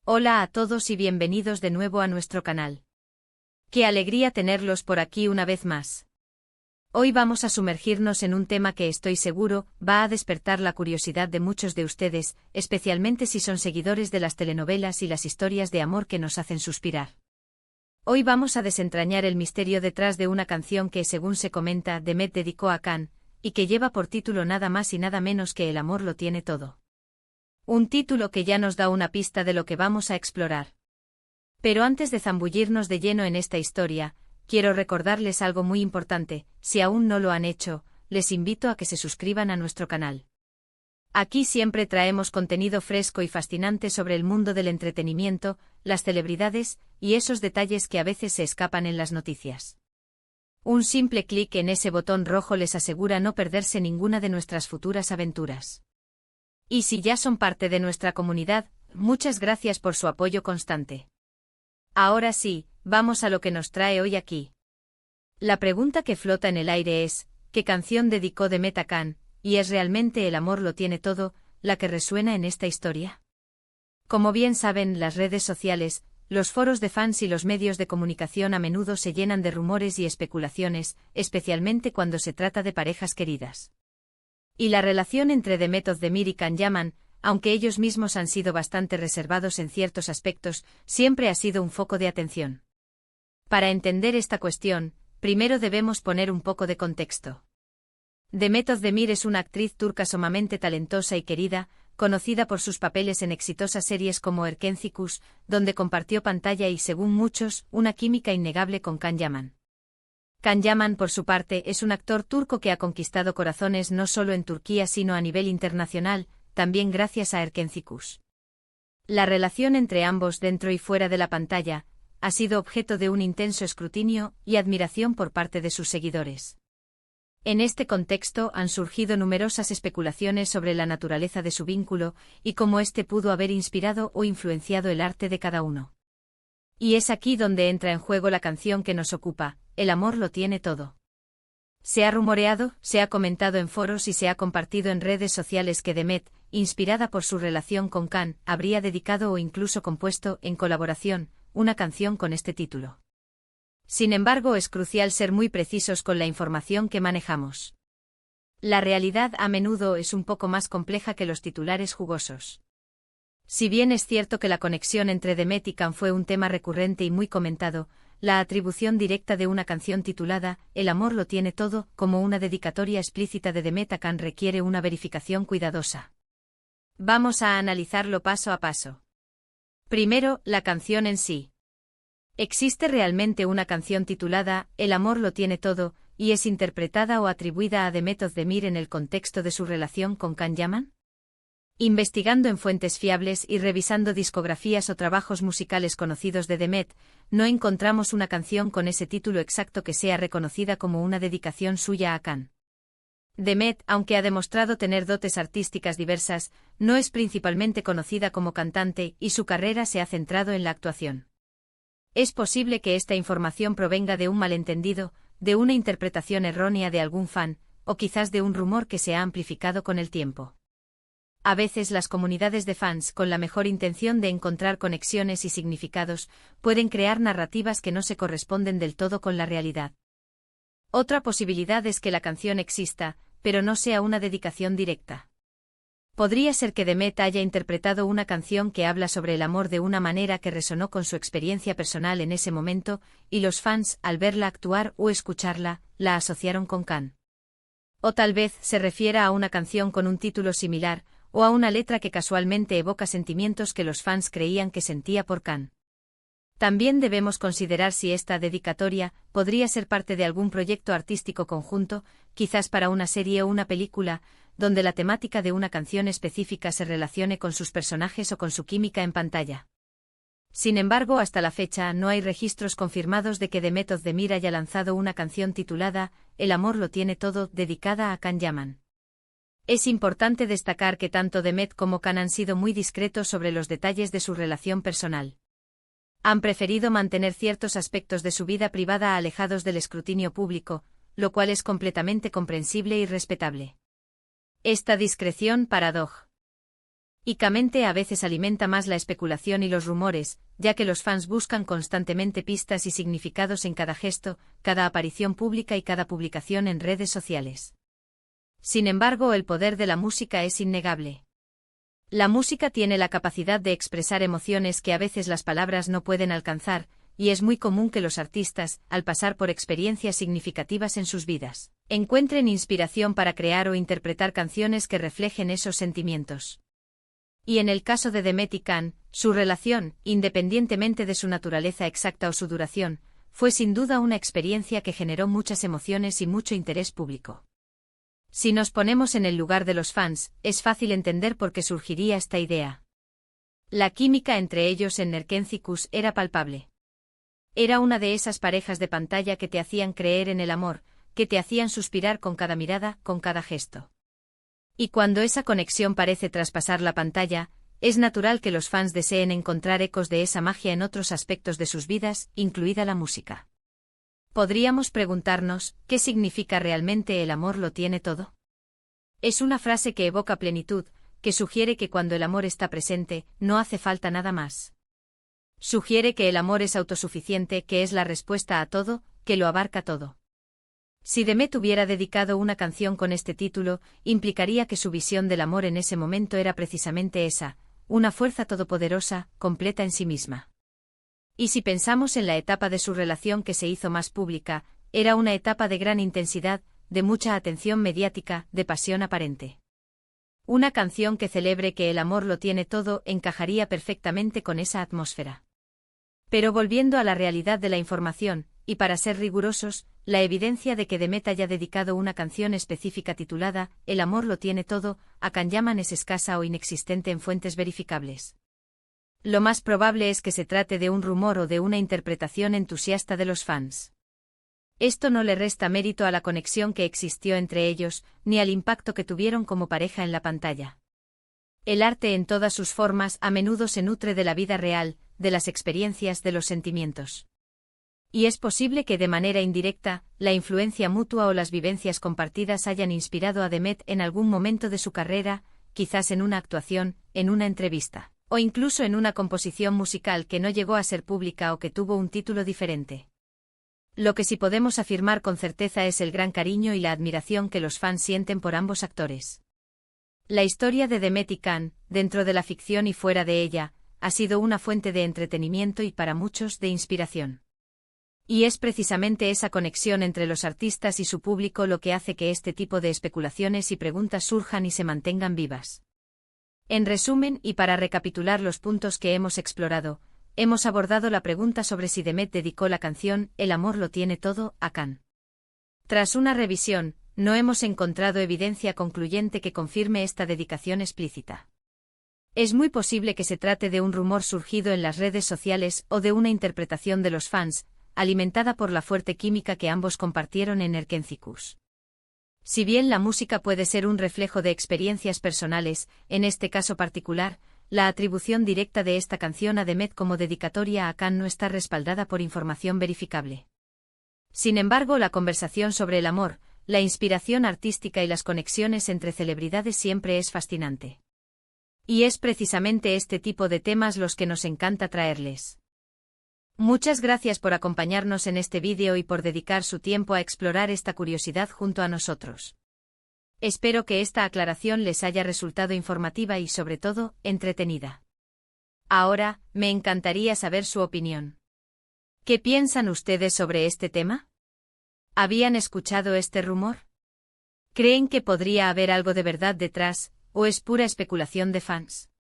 Hola a todos y bienvenidos de nuevo a nuestro canal. Qué alegría tenerlos por aquí una vez más. Hoy vamos a sumergirnos en un tema que estoy seguro va a despertar la curiosidad de muchos de ustedes, especialmente si son seguidores de las telenovelas y las historias de amor que nos hacen suspirar. Hoy vamos a desentrañar el misterio detrás de una canción que, según se comenta, Demet dedicó a Can, y que lleva por título nada más y nada menos que El amor lo tiene todo. Un título que ya nos da una pista de lo que vamos a explorar. Pero antes de zambullirnos de lleno en esta historia, quiero recordarles algo muy importante: si aún no lo han hecho, les invito a que se suscriban a nuestro canal. Aquí siempre traemos contenido fresco y fascinante sobre el mundo del entretenimiento, las celebridades, y esos detalles que a veces se escapan en las noticias. Un simple clic en ese botón rojo les asegura no perderse ninguna de nuestras futuras aventuras. Y si ya son parte de nuestra comunidad, muchas gracias por su apoyo constante. Ahora sí, vamos a lo que nos trae hoy aquí. La pregunta que flota en el aire es: ¿qué canción dedicó Demet a Can? ¿Y es realmente El amor lo tiene todo la que resuena en esta historia? Como bien saben, las redes sociales, los foros de fans y los medios de comunicación a menudo se llenan de rumores y especulaciones, especialmente cuando se trata de parejas queridas. Y la relación entre Demet Özdemir y Can Yaman, aunque ellos mismos han sido bastante reservados en ciertos aspectos, siempre ha sido un foco de atención. Para entender esta cuestión, primero debemos poner un poco de contexto. Demet Özdemir es una actriz turca sumamente talentosa y querida, conocida por sus papeles en exitosas series como Erkenci, donde compartió pantalla y, según muchos, una química innegable con Can Yaman. Can Yaman, por su parte, es un actor turco que ha conquistado corazones no solo en Turquía sino a nivel internacional, también gracias a Erkenci. La relación entre ambos dentro y fuera de la pantalla ha sido objeto de un intenso escrutinio y admiración por parte de sus seguidores. En este contexto han surgido numerosas especulaciones sobre la naturaleza de su vínculo y cómo éste pudo haber inspirado o influenciado el arte de cada uno. Y es aquí donde entra en juego la canción que nos ocupa: El amor lo tiene todo. Se ha rumoreado, se ha comentado en foros y se ha compartido en redes sociales que Demet, inspirada por su relación con Can, habría dedicado o incluso compuesto, en colaboración, una canción con este título. Sin embargo, es crucial ser muy precisos con la información que manejamos. La realidad a menudo es un poco más compleja que los titulares jugosos. Si bien es cierto que la conexión entre Demet y Can fue un tema recurrente y muy comentado, la atribución directa de una canción titulada El amor lo tiene todo como una dedicatoria explícita de Demet a Can requiere una verificación cuidadosa. Vamos a analizarlo paso a paso. Primero, la canción en sí. ¿Existe realmente una canción titulada El amor lo tiene todo y es interpretada o atribuida a Demet Özdemir en el contexto de su relación con Can Yaman? Investigando en fuentes fiables y revisando discografías o trabajos musicales conocidos de Demet, no encontramos una canción con ese título exacto que sea reconocida como una dedicación suya a Can. Demet, aunque ha demostrado tener dotes artísticas diversas, no es principalmente conocida como cantante y su carrera se ha centrado en la actuación. Es posible que esta información provenga de un malentendido, de una interpretación errónea de algún fan, o quizás de un rumor que se ha amplificado con el tiempo. A veces las comunidades de fans, con la mejor intención de encontrar conexiones y significados, pueden crear narrativas que no se corresponden del todo con la realidad. Otra posibilidad es que la canción exista, pero no sea una dedicación directa. Podría ser que Demet haya interpretado una canción que habla sobre el amor de una manera que resonó con su experiencia personal en ese momento, y los fans, al verla actuar o escucharla, la asociaron con Can. O tal vez se refiera a una canción con un título similar, o a una letra que casualmente evoca sentimientos que los fans creían que sentía por Can. También debemos considerar si esta dedicatoria podría ser parte de algún proyecto artístico conjunto, quizás para una serie o una película, donde la temática de una canción específica se relacione con sus personajes o con su química en pantalla. Sin embargo, hasta la fecha no hay registros confirmados de que Demet Özdemir haya lanzado una canción titulada El amor lo tiene todo, dedicada a Can Yaman. Es importante destacar que tanto Demet como Can han sido muy discretos sobre los detalles de su relación personal. Han preferido mantener ciertos aspectos de su vida privada alejados del escrutinio público, lo cual es completamente comprensible y respetable. Esta discreción, paradoja. Y Camente a veces alimenta más la especulación y los rumores, ya que los fans buscan constantemente pistas y significados en cada gesto, cada aparición pública y cada publicación en redes sociales. Sin embargo, el poder de la música es innegable. La música tiene la capacidad de expresar emociones que a veces las palabras no pueden alcanzar, y es muy común que los artistas, al pasar por experiencias significativas en sus vidas, encuentren inspiración para crear o interpretar canciones que reflejen esos sentimientos. Y en el caso de Demet y Can, su relación, independientemente de su naturaleza exacta o su duración, fue sin duda una experiencia que generó muchas emociones y mucho interés público. Si nos ponemos en el lugar de los fans, es fácil entender por qué surgiría esta idea. La química entre ellos en Nerkenzikus era palpable. Era una de esas parejas de pantalla que te hacían creer en el amor, que te hacían suspirar con cada mirada, con cada gesto. Y cuando esa conexión parece traspasar la pantalla, es natural que los fans deseen encontrar ecos de esa magia en otros aspectos de sus vidas, incluida la música. Podríamos preguntarnos, ¿qué significa realmente el amor lo tiene todo? Es una frase que evoca plenitud, que sugiere que cuando el amor está presente, no hace falta nada más. Sugiere que el amor es autosuficiente, que es la respuesta a todo, que lo abarca todo. Si Demet hubiera dedicado una canción con este título, implicaría que su visión del amor en ese momento era precisamente esa, una fuerza todopoderosa, completa en sí misma. Y si pensamos en la etapa de su relación que se hizo más pública, era una etapa de gran intensidad, de mucha atención mediática, de pasión aparente. Una canción que celebre que el amor lo tiene todo encajaría perfectamente con esa atmósfera. Pero volviendo a la realidad de la información, y para ser rigurosos, la evidencia de que Demet haya dedicado una canción específica titulada El amor lo tiene todo, a Can Yaman es escasa o inexistente en fuentes verificables. Lo más probable es que se trate de un rumor o de una interpretación entusiasta de los fans. Esto no le resta mérito a la conexión que existió entre ellos, ni al impacto que tuvieron como pareja en la pantalla. El arte en todas sus formas a menudo se nutre de la vida real, de las experiencias, de los sentimientos. Y es posible que de manera indirecta, la influencia mutua o las vivencias compartidas hayan inspirado a Demet en algún momento de su carrera, quizás en una actuación, en una entrevista, o incluso en una composición musical que no llegó a ser pública o que tuvo un título diferente. Lo que sí podemos afirmar con certeza es el gran cariño y la admiración que los fans sienten por ambos actores. La historia de Demet y Can, dentro de la ficción y fuera de ella, ha sido una fuente de entretenimiento y para muchos de inspiración. Y es precisamente esa conexión entre los artistas y su público lo que hace que este tipo de especulaciones y preguntas surjan y se mantengan vivas. En resumen, y para recapitular los puntos que hemos explorado, hemos abordado la pregunta sobre si Demet dedicó la canción El amor lo tiene todo a Can. Tras una revisión, no hemos encontrado evidencia concluyente que confirme esta dedicación explícita. Es muy posible que se trate de un rumor surgido en las redes sociales o de una interpretación de los fans, alimentada por la fuerte química que ambos compartieron en Nerkenzikus. Si bien la música puede ser un reflejo de experiencias personales, en este caso particular, la atribución directa de esta canción a Demet como dedicatoria a Can no está respaldada por información verificable. Sin embargo, la conversación sobre el amor, la inspiración artística y las conexiones entre celebridades siempre es fascinante. Y es precisamente este tipo de temas los que nos encanta traerles. Muchas gracias por acompañarnos en este vídeo y por dedicar su tiempo a explorar esta curiosidad junto a nosotros. Espero que esta aclaración les haya resultado informativa y sobre todo, entretenida. Ahora, me encantaría saber su opinión. ¿Qué piensan ustedes sobre este tema? ¿Habían escuchado este rumor? ¿Creen que podría haber algo de verdad detrás, o es pura especulación de fans?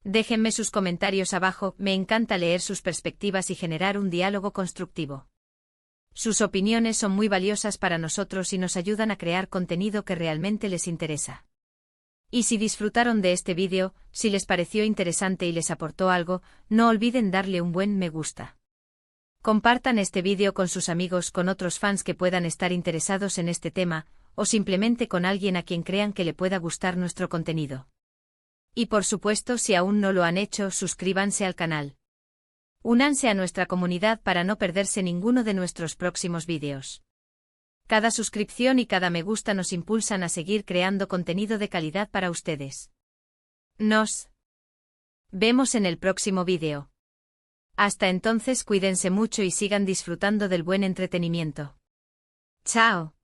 Déjenme sus comentarios abajo, me encanta leer sus perspectivas y generar un diálogo constructivo. Sus opiniones son muy valiosas para nosotros y nos ayudan a crear contenido que realmente les interesa. Y si disfrutaron de este vídeo, si les pareció interesante y les aportó algo, no olviden darle un buen me gusta. Compartan este vídeo con sus amigos, con otros fans que puedan estar interesados en este tema, o simplemente con alguien a quien crean que le pueda gustar nuestro contenido. Y por supuesto, si aún no lo han hecho, suscríbanse al canal. Únanse a nuestra comunidad para no perderse ninguno de nuestros próximos vídeos. Cada suscripción y cada me gusta nos impulsan a seguir creando contenido de calidad para ustedes. Nos Vemos en el próximo vídeo. Hasta entonces cuídense mucho y sigan disfrutando del buen entretenimiento. Chao.